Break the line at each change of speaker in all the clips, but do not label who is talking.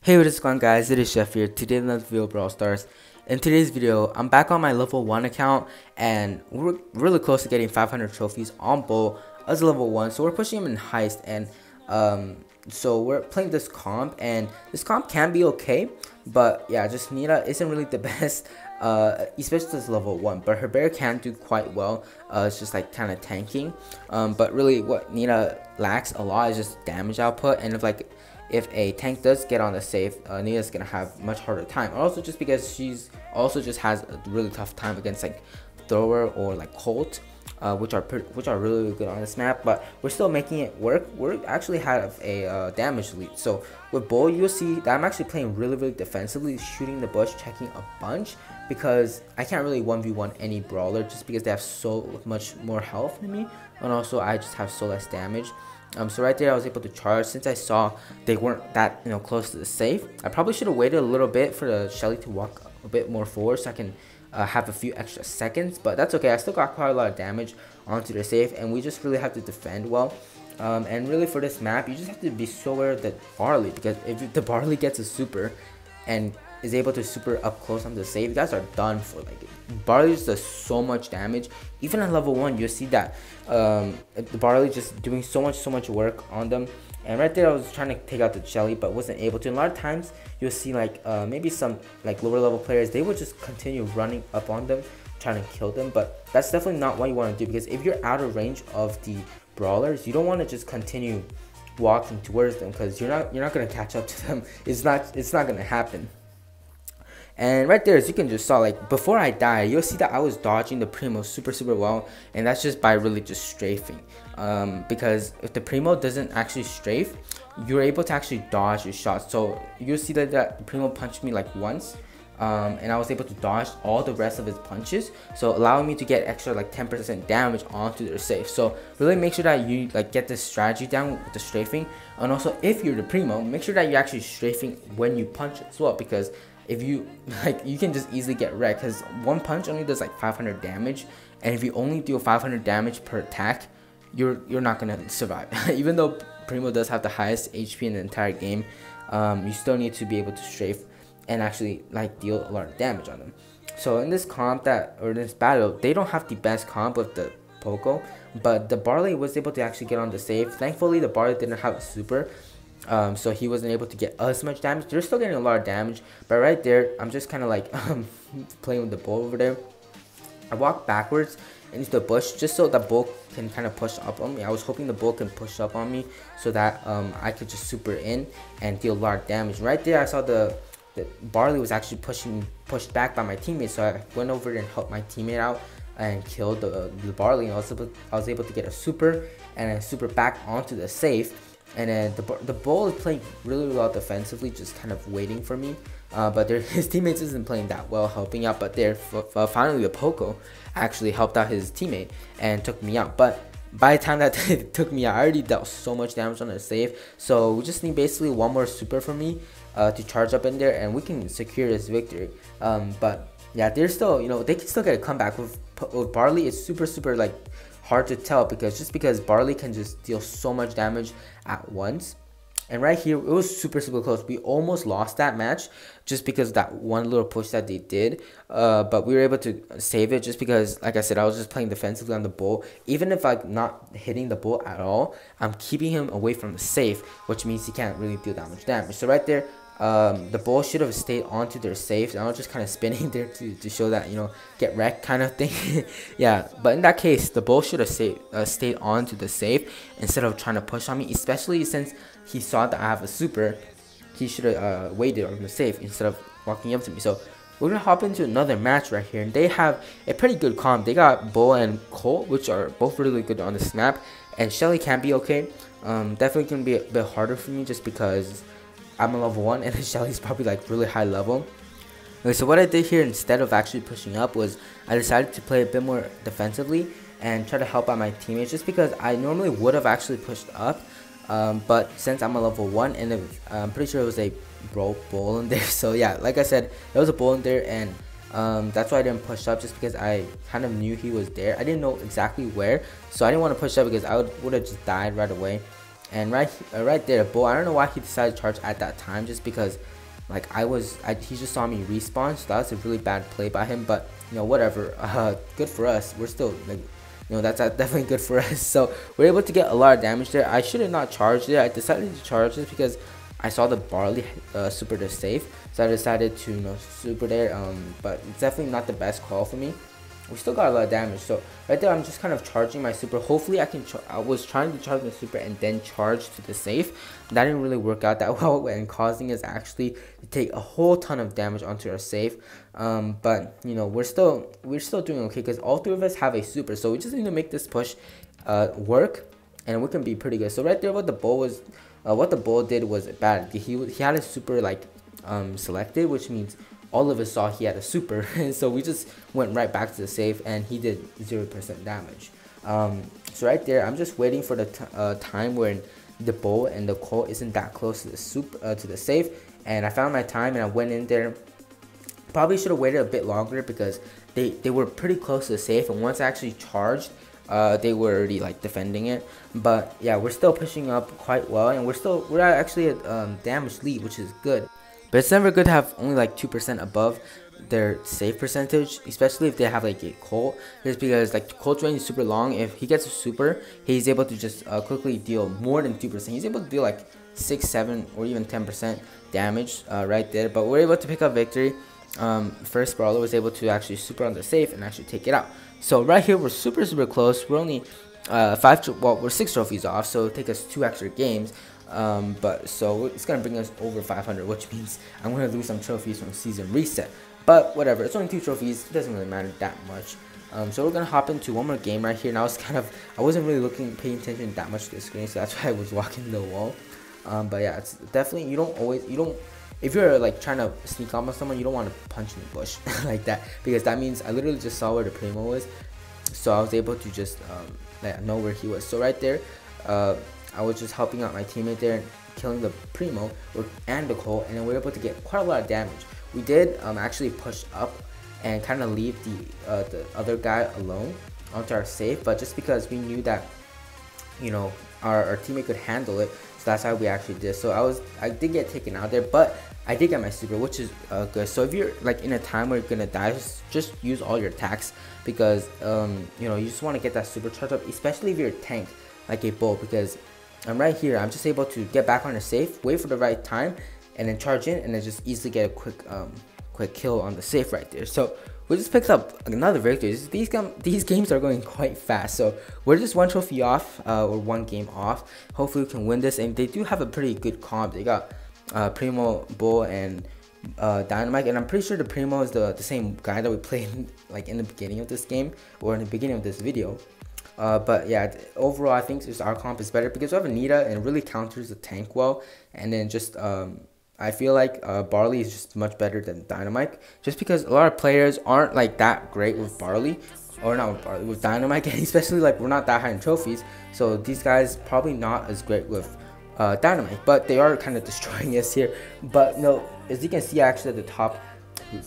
Hey, what is going on, guys? It is Chef here. Today in another video, Brawl Stars. In today's video, I'm back on my level 1 account, and we're really close to getting 500 trophies on Bull as a level 1. So we're pushing him in Heist, and so we're playing this comp, and this comp can be okay, but yeah, just Nita isn't really the best, especially as level 1. But her bear can do quite well. It's just like kind of tanking. But really, what Nita lacks a lot is just damage output, and if a tank does get on the safe, Nita's gonna have much harder time. Also, just because she's also just has a really tough time against like Thrower or like Colt, which are really good on this map. But we're still making it work. We're actually have a damage lead. So with Bull, you'll see that I'm actually playing really defensively, shooting the bush, checking a bunch, because I can't really 1v1 any brawler just because they have so much more health than me, and also I just have so less damage. So right there I was able to charge. Since I saw they weren't that close to the safe, I probably should have waited a little bit for the Shelly to walk a bit more forward so I can have a few extra seconds, but that's okay. I still got quite a lot of damage onto the safe, and we just really have to defend well. And really for this map, you just have to be so aware of the Barley, because if the Barley gets a super and is able to super up close on the safe, you guys are done for. Like, Barley just does so much damage. Even at level 1, you'll see that the Barley just doing so much work on them. And right there I was trying to take out the Shelly, but wasn't able to. And a lot of times you'll see like maybe some like lower level players, they would just continue running up on them, trying to kill them. But that's definitely not what you want to do, because if you're out of range of the brawlers, you don't want to just continue walking towards them, because you're not going to catch up to them. It's not going to happen. And right there, as you can just saw, like before I die, you'll see that I was dodging the Primo super well, and that's just by really just strafing. Because if the Primo doesn't actually strafe, you're able to actually dodge your shots. So you'll see that the Primo punched me like once, and I was able to dodge all the rest of his punches, so allowing me to get extra like 10% damage onto their safe. So really make sure that you like get this strategy down with the strafing, and also if you're the Primo, make sure that you're actually strafing when you punch as well, because if you you can just easily get wrecked, because one punch only does like 500 damage, and if you only deal 500 damage per attack, you're not gonna survive. Even though Primo does have the highest HP in the entire game, you still need to be able to strafe and actually like deal a lot of damage on them. So in this comp or this battle, they don't have the best comp with the Poco, but the Barley was able to actually get on the save. Thankfully, the Barley didn't have a super, so he wasn't able to get as much damage. They're still getting a lot of damage, but right there, I'm just kind of like playing with the Bull over there. I walked backwards into the bush just so the Bull can kind of push up on me. I was hoping the Bull can push up on me so that I could just super in and deal a lot of damage. Right there, I saw the Barley was actually pushed back by my teammate, so I went over and helped my teammate out and killed the Barley. And I was able to get a super and a super back onto the safe. And then the Bull is playing really well defensively, just kind of waiting for me. But his teammates isn't playing that well, helping out. But finally the Poco actually helped out his teammate and took me out. But by the time that it took me out, I already dealt so much damage on the save. So we just need basically one more super for me to charge up in there, and we can secure this victory. But yeah, they're still, they can still get a comeback with Barley. It's super like hard to tell, because Barley can just deal so much damage at once. And right here, it was super close. We almost lost that match just because of that one little push that they did, but we were able to save it just because, like I said, I was just playing defensively on the Bull. Even if I'm not hitting the Bull at all, I'm keeping him away from the safe, which means he can't really deal that much damage. So right there, the Bull should have stayed onto their safe. I was just kind of spinning there to show that, get wrecked kind of thing. Yeah, but in that case, the Bull should have stayed onto the safe instead of trying to push on me, especially since he saw that I have a super. He should have waited on the safe instead of walking up to me. So we're gonna hop into another match right here, and they have a pretty good comp. They got Bull and Colt, which are both really good on this map, and Shelly can be okay. Definitely gonna be a bit harder for me just because I'm a level 1 and Shelly's probably like really high level. Okay, so what I did here, instead of actually pushing up, was I decided to play a bit more defensively and try to help out my teammates, just because I normally would have actually pushed up, but since I'm a level 1, and I'm pretty sure it was a Bull in there. So yeah, like I said, there was a Bull in there, and that's why I didn't push up, just because I kind of knew he was there. I didn't know exactly where, so I didn't want to push up because I would have just died right away. And right there, Bull, I don't know why he decided to charge at that time, just because like he just saw me respawn, so that was a really bad play by him. But you know, whatever, good for us. We're still like, you know, that's definitely good for us. So we're able to get a lot of damage there. I should have not charged it. I decided to charge this because I saw the Barley super to safe, so I decided to, you know, super there. But it's definitely not the best call for me. We still got a lot of damage, so right there I'm just kind of charging my super. Hopefully I was trying to charge my super and then charge to the safe. That didn't really work out that well, and causing us actually to take a whole ton of damage onto our safe. But you know, we're still doing okay because all three of us have a super, so we just need to make this push work, and we can be pretty good. So right there, what the Bull did was bad. He had a super like selected, which means all of us saw he had a super, so we just went right back to the safe, and he did 0% damage. So right there, I'm just waiting for the time when the Bull and the Colt isn't that close to the to the safe, and I found my time and I went in there. Probably should have waited a bit longer because they were pretty close to the safe, and once I actually charged, they were already like defending it. But yeah, we're still pushing up quite well, and we're actually at damage lead, which is good. But it's never good to have only like 2% above their save percentage, especially if they have like a Colt. Just because like Colt's range is super long. If he gets a super, he's able to just quickly deal more than 2%. He's able to deal like 6, 7, or even 10% damage right there. But we're able to pick up victory. First Brawler was able to actually super on the safe and actually take it out. So right here we're super close. We're only we're 6 trophies off, so it'll take us 2 extra games. But so it's gonna bring us over 500, which means I'm gonna lose some trophies from season reset. But whatever, it's only 2 trophies, it doesn't really matter that much. So we're gonna hop into one more game right here. And I wasn't really paying attention that much to the screen, so that's why I was walking the wall. But yeah, it's definitely, if you're like trying to sneak up on someone, you don't want to punch in the bush like that, because that means I literally just saw where the Primo was, so I was able to just know where he was. So right there, I was just helping out my teammate there and killing the Primo and the Colt, and then we were able to get quite a lot of damage. We did actually push up and kind of leave the other guy alone onto our safe, but just because we knew that, you know, our teammate could handle it, so that's how we actually did. So I did get taken out there, but I did get my super, which is good. So if you're like in a time where you're gonna die, just use all your attacks, because you know, you just want to get that super charge up, especially if you're a tank like a Bull, because I'm right here. I'm just able to get back on the safe, wait for the right time, and then charge in, and then just easily get a quick kill on the safe right there. So we just picked up another victory. These games are going quite fast, so we're just 1 trophy off, or 1 game off. Hopefully we can win this, and they do have a pretty good comp. They got Primo, Bull, and Dynamite, and I'm pretty sure the Primo is the same guy that we played like in the beginning of this game, or in the beginning of this video. But yeah, overall I think just our comp is better because we have Anita and it really counters the tank well, and then just I feel like Barley is just much better than Dynamite, just because a lot of players aren't like that great with Barley, or not with Barley, with Dynamite, and especially like we're not that high in trophies, so these guys probably not as great with Dynamite, but they are kind of destroying us here. But no, as you can see actually at the top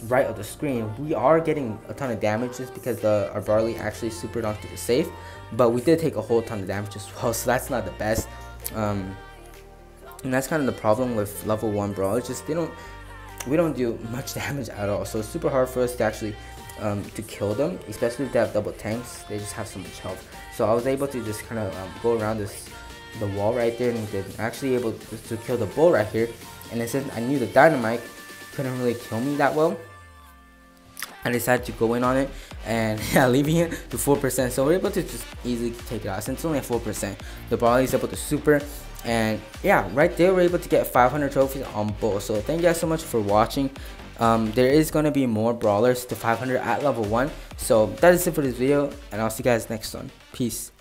right of the screen, we are getting a ton of damage just because our Barley actually supered onto the safe, but we did take a whole ton of damage as well, so that's not the best. And that's kind of the problem with level 1 Brawl. It's just we don't do much damage at all, so it's super hard for us to actually to kill them, especially if they have double tanks. They just have so much health. So I was able to just kind of go around the wall right there, and then actually able to kill the Bull right here. And then since I knew the Dynamite couldn't really kill me that well, I decided to go in on it, and yeah, leaving it to 4%. So we're able to just easily take it out. Since it's only at 4%, the Barley is able to super, and yeah, right there we're able to get 500 trophies on Bull. So thank you guys so much for watching. There is going to be more brawlers to 500 at level 1. So that is it for this video, and I'll see you guys next one. Peace.